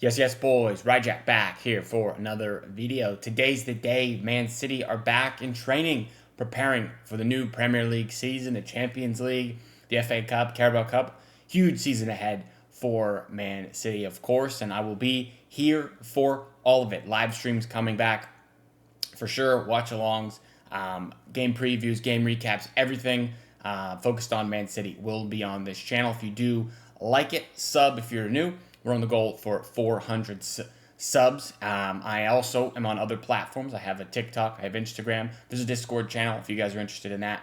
Yes, yes, boys. Ryjack back here for another video. Today's the day. Man City are back in training, preparing for the new Premier League season, the Champions League, the FA Cup, Carabao Cup. Huge season ahead for Man City, of course, and I will be here for all of it. Live streams coming back for sure. Watchalongs, game previews, game recaps, everything focused on Man City will be on this channel. If you do like it, sub if you're new. We're on the goal for 400 subs. I also am on other platforms. I have a TikTok, I have Instagram. There's a Discord channel if you guys are interested in that.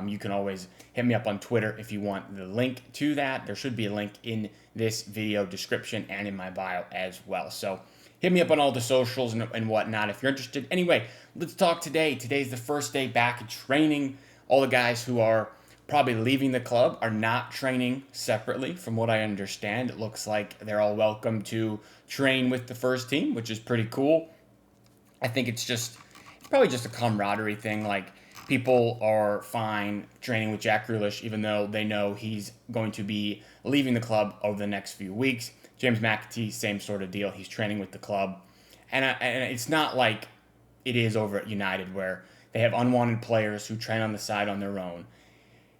You can always hit me up on Twitter if you want the link to that. There should be a link in this video description and in my bio as well. So hit me up on all the socials and whatnot if you're interested. Anyway, let's talk today. Today's the first day back in training. All the guys who are probably leaving the club are not training separately. From what I understand, it looks like they're all welcome to train with the first team, which is pretty cool. I think it's probably just a camaraderie thing. Like, people are fine training with Jack Grealish, even though they know he's going to be leaving the club over the next few weeks. James McAtee, same sort of deal. He's training with the club. And it's not like it is over at United where they have unwanted players who train on the side on their own.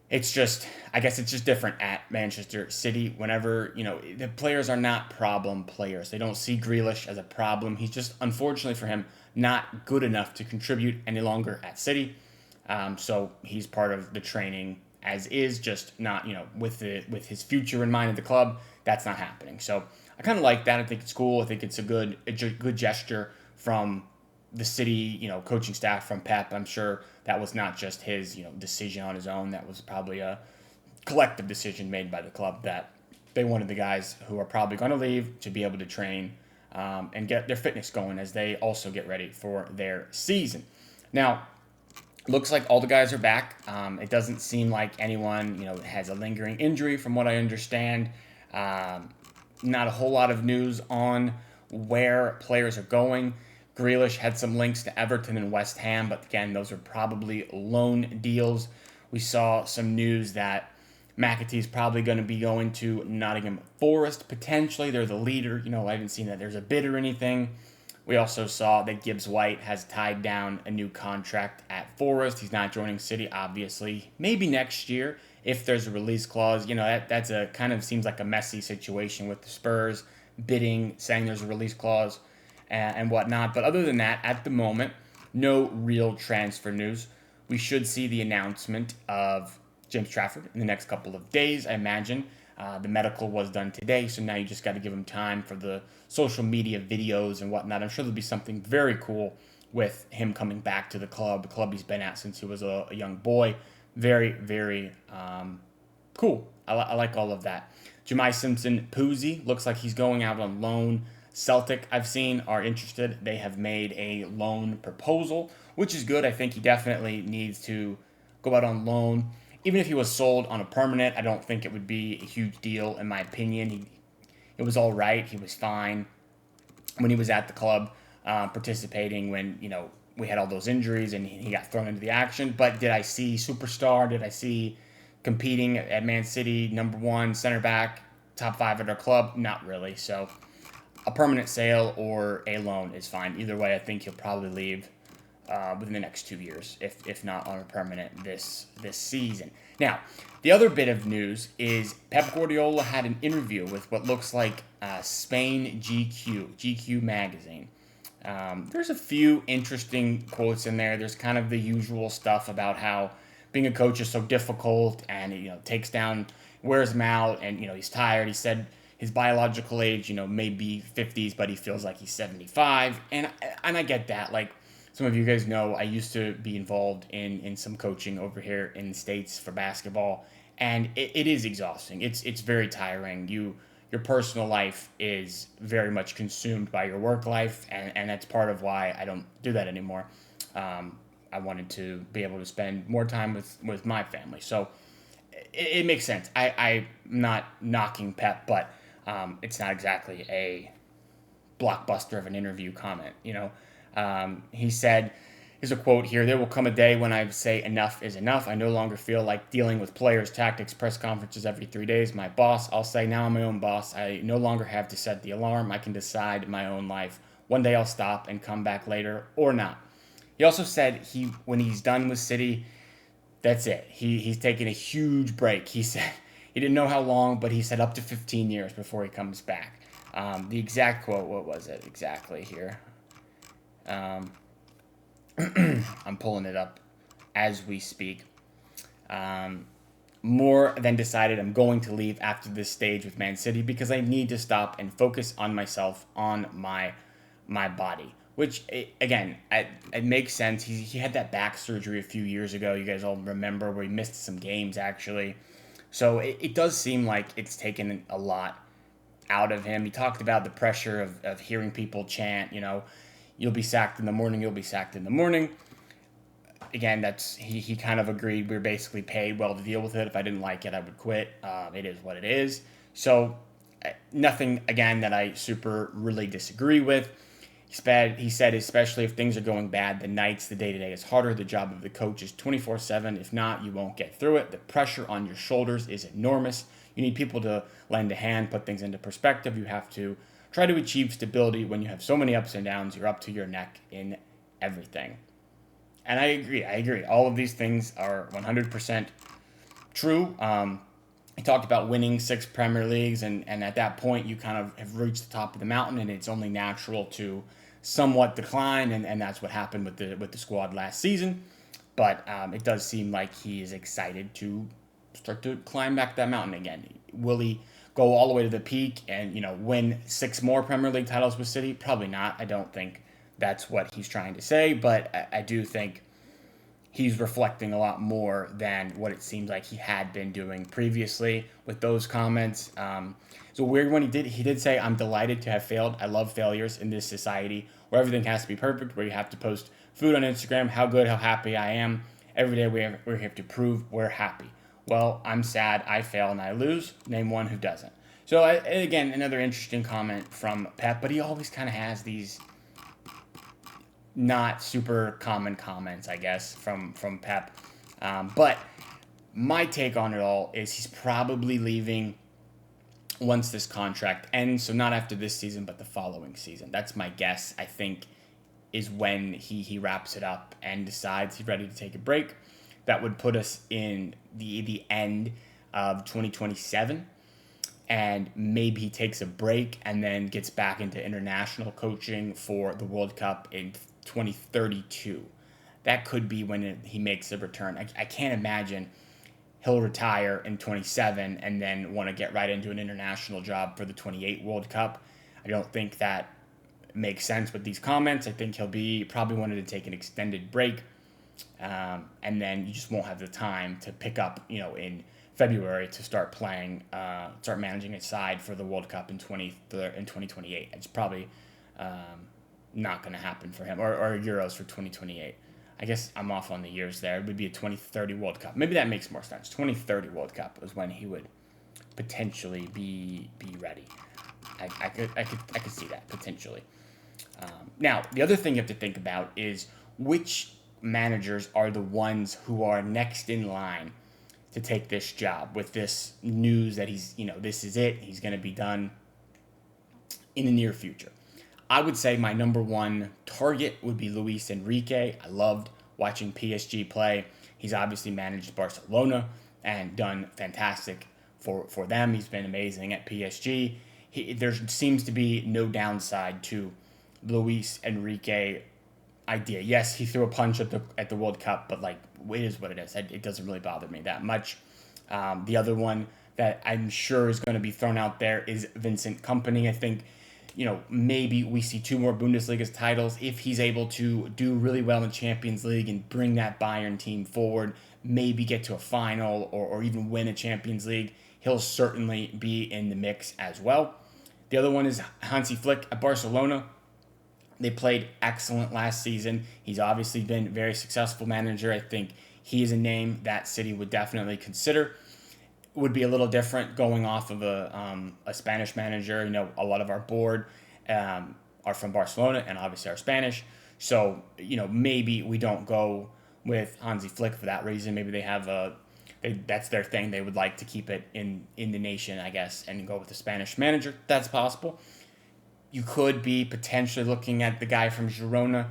It's just, I guess it's just different at Manchester City. Whenever, the players are not problem players. They don't see Grealish as a problem. He's just, unfortunately for him, not good enough to contribute any longer at City. So he's part of the training as is, just not, with his future in mind at the club. That's not happening. So I kind of like that. I think it's cool. I think it's a good gesture from the City, coaching staff, from Pep. I'm sure that was not just his, decision on his own. That was probably a collective decision made by the club that they wanted the guys who are probably going to leave to be able to train and get their fitness going as they also get ready for their season. Now, looks like all the guys are back. It doesn't seem like anyone, has a lingering injury from what I understand. Not a whole lot of news on where players are going. Grealish had some links to Everton and West Ham, but again, those are probably loan deals. We saw some news that McAtee's probably going to be going to Nottingham Forest, potentially. They're the leader. I haven't seen that there's a bid or anything. We also saw that Gibbs White has tied down a new contract at Forest. He's not joining City, obviously. Maybe next year, if there's a release clause. That's a kind of seems like a messy situation with the Spurs bidding, saying there's a release clause and whatnot. But other than that, at the moment, no real transfer news. We should see the announcement of James Trafford in the next couple of days, I imagine. The medical was done today, so now you just got to give him time for the social media videos and whatnot. I'm sure there'll be something very cool with him coming back to the club he's been at since he was a young boy. Very, very cool. I like all of that. Jemai Simpson-Puzzi looks like he's going out on loan. Celtic, I've seen, are interested. They have made a loan proposal, which is good. I think he definitely needs to go out on loan. Even if he was sold on a permanent, I don't think it would be a huge deal, in my opinion. It was all right. He was fine when he was at the club, participating when, we had all those injuries and he got thrown into the action. But did I see superstar? Did I see competing at Man City, number one, center back, top five at our club? Not really. So a permanent sale or a loan is fine. Either way, I think he'll probably leave within the next 2 years, if not on a permanent this season. Now, the other bit of news is Pep Guardiola had an interview with what looks like Spain GQ magazine. There's a few interesting quotes in there. There's kind of the usual stuff about how being a coach is so difficult and wears him out, and he's tired. He said his biological age, may be 50s, but he feels like he's 75, and I get that. Like, some of you guys know, I used to be involved in some coaching over here in the States for basketball, and it is exhausting. It's very tiring. Your personal life is very much consumed by your work life, and that's part of why I don't do that anymore. I wanted to be able to spend more time with my family. So it makes sense. I'm not knocking Pep, but it's not exactly a blockbuster of an interview comment. He said Here's a quote here. There will come a day when I say enough is enough. I no longer feel like dealing with players, tactics, press conferences every 3 days. My boss, I'll say now I'm my own boss. I no longer have to set the alarm. I can decide my own life. One day I'll stop and come back later or not. He also said when he's done with City, that's it. He's taking a huge break. He said he didn't know how long, but he said up to 15 years before he comes back. The exact quote, what was it exactly here? I'm pulling it up as we speak. More than decided I'm going to leave after this stage with Man City because I need to stop and focus on myself, on my body. Which, again, it makes sense. He had that back surgery a few years ago. You guys all remember where he missed some games, actually. So it does seem like it's taken a lot out of him. He talked about the pressure of hearing people chant, you'll be sacked in the morning, you'll be sacked in the morning. Again, he kind of agreed. We were basically paid well to deal with it. If I didn't like it, I would quit. It is what it is. So nothing, again, that I super really disagree with. He said, especially if things are going bad, the nights, the day-to-day is harder. The job of the coach is 24/7. If not, you won't get through it. The pressure on your shoulders is enormous. You need people to lend a hand, put things into perspective. You have to try to achieve stability when you have so many ups and downs. You're up to your neck in everything. And I agree. All of these things are 100% true. He talked about winning 6 Premier Leagues, and at that point, you kind of have reached the top of the mountain, and it's only natural to somewhat decline, and that's what happened with the squad last season. But it does seem like he is excited to start to climb back that mountain again. Will he go all the way to the peak and win 6 more Premier League titles with City? Probably not. I don't think that's what he's trying to say, but I do think he's reflecting a lot more than what it seems like he had been doing previously with those comments. It's a weird one. He did say, I'm delighted to have failed. I love failures in this society where everything has to be perfect, where you have to post food on Instagram, how good, how happy I am. Every day we have to prove we're happy. Well, I'm sad, I fail, and I lose. Name one who doesn't. So, again, another interesting comment from Pep, but he always kind of has these not super common comments, I guess, from Pep. But my take on it all is he's probably leaving once this contract ends. So not after this season, but the following season. That's my guess, I think, is when he wraps it up and decides he's ready to take a break. That would put us in the end of 2027. And maybe he takes a break and then gets back into international coaching for the World Cup in 2032. That could be when he makes a return. I can't imagine he'll retire in 27 and then want to get right into an international job for the 28 World Cup. I don't think that makes sense with these comments. I think he'll probably wanted to take an extended break, and then you just won't have the time to pick up, in February to start playing, start managing a side for the World Cup in 2028. It's probably not going to happen for him, or Euros for 2028. I guess I'm off on the years there. It would be a 2030 World Cup. Maybe that makes more sense. 2030 World Cup is when he would potentially be ready. I could see that potentially. Now, the other thing you have to think about is which managers are the ones who are next in line to take this job with this news that he's, this is it. He's going to be done in the near future. I would say my number one target would be Luis Enrique. I loved watching PSG play. He's obviously managed Barcelona and done fantastic for them. He's been amazing at PSG. There seems to be no downside to Luis Enrique idea. Yes, he threw a punch at the World Cup, but it is what it is. It doesn't really bother me that much. The other one that I'm sure is going to be thrown out there is Vincent Kompany. I think, maybe we see 2 more Bundesliga titles if he's able to do really well in Champions League and bring that Bayern team forward, maybe get to a final or even win a Champions League. He'll certainly be in the mix as well. The other one is Hansi Flick at Barcelona. They played excellent last season. He's obviously been a very successful manager. I think he is a name that City would definitely consider. It would be a little different going off of a Spanish manager. A lot of our board are from Barcelona and obviously are Spanish. So, maybe we don't go with Hansi Flick for that reason. Maybe they have that's their thing. They would like to keep it in the nation, I guess, and go with the Spanish manager. That's possible. You could be potentially looking at the guy from Girona,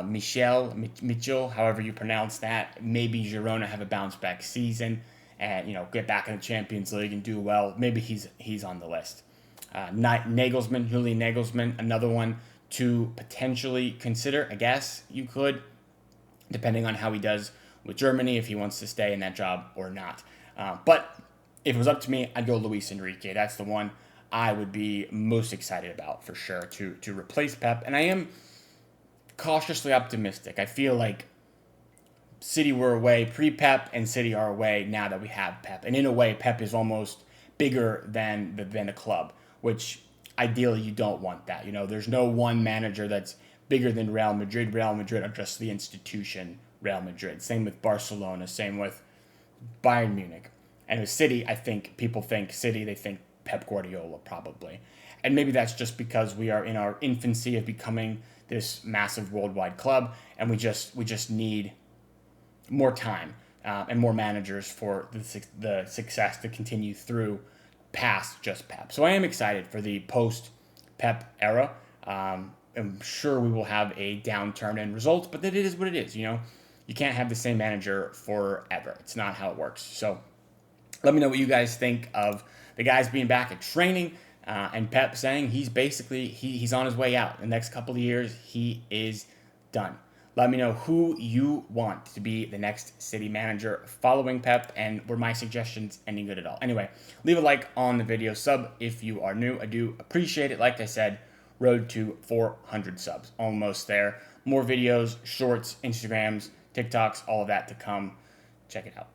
Mitchell, however you pronounce that. Maybe Girona have a bounce back season and get back in the Champions League and do well. Maybe he's on the list. Julian Nagelsmann, another one to potentially consider. I guess you could, depending on how he does with Germany, if he wants to stay in that job or not. But if it was up to me, I'd go Luis Enrique. That's the one I would be most excited about for sure to replace Pep. And I am cautiously optimistic. I feel like City were away pre-Pep and City are away now that we have Pep. And in a way, Pep is almost bigger than the club, which ideally you don't want that. There's no one manager that's bigger than Real Madrid. Real Madrid are just the institution Real Madrid. Same with Barcelona, same with Bayern Munich. And with City, I think people think City, they think Pep Guardiola probably. And maybe that's just because we are in our infancy of becoming this massive worldwide club, and we just need more time and more managers for the success to continue through past just Pep. So I am excited for the post-Pep era. I'm sure we will have a downturn in results, but it is what it is. You can't have the same manager forever. It's not how it works. So let me know what you guys think of the guys being back at training and Pep saying he's on his way out. The next couple of years, he is done. Let me know who you want to be the next City manager following Pep, and were my suggestions any good at all? Anyway, leave a like on the video, sub if you are new. I do appreciate it. Like I said, road to 400 subs. Almost there. More videos, shorts, Instagrams, TikToks, all of that to come. Check it out.